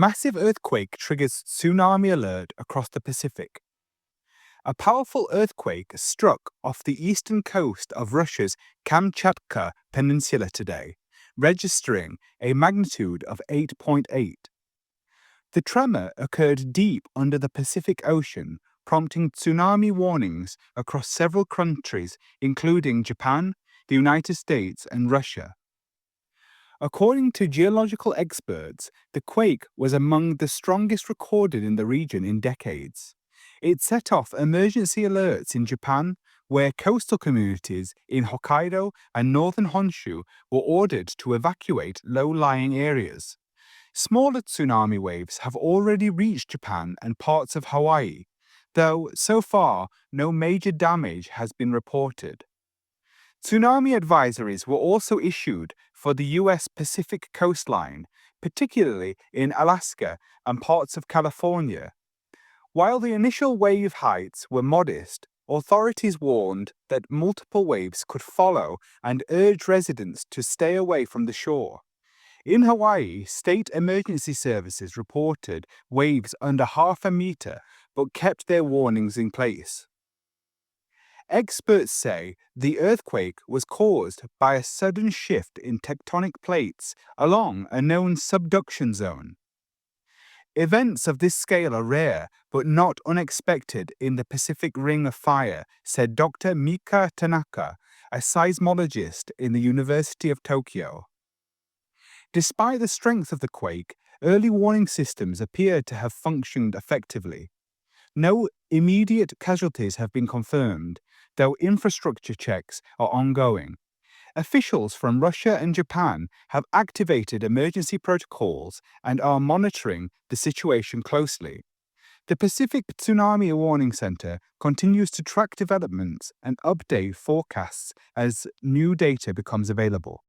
Massive earthquake triggers tsunami alert across the Pacific. A powerful earthquake struck off the eastern coast of Russia's Kamchatka Peninsula today, registering a magnitude of 8.8. The tremor occurred deep under the Pacific Ocean, prompting tsunami warnings across several countries, including Japan, the United States, and Russia. According to geological experts, the quake was among the strongest recorded in the region in decades. It set off emergency alerts in Japan, where coastal communities in Hokkaido and northern Honshu were ordered to evacuate low-lying areas. Smaller tsunami waves have already reached Japan and parts of Hawaii, though so far no major damage has been reported. Tsunami advisories were also issued for the U.S. Pacific coastline, particularly in Alaska and parts of California. While the initial wave heights were modest, authorities warned that multiple waves could follow and urged residents to stay away from the shore. In Hawaii, state emergency services reported waves under half a meter but kept their warnings in place. Experts say the earthquake was caused by a sudden shift in tectonic plates along a known subduction zone. Events of this scale are rare, but not unexpected in the Pacific Ring of Fire, said Dr. Mika Tanaka, a seismologist in the University of Tokyo. Despite the strength of the quake, early warning systems appear to have functioned effectively. No immediate casualties have been confirmed, though infrastructure checks are ongoing. Officials from Russia and Japan have activated emergency protocols and are monitoring the situation closely. The Pacific Tsunami Warning Center continues to track developments and update forecasts as new data becomes available.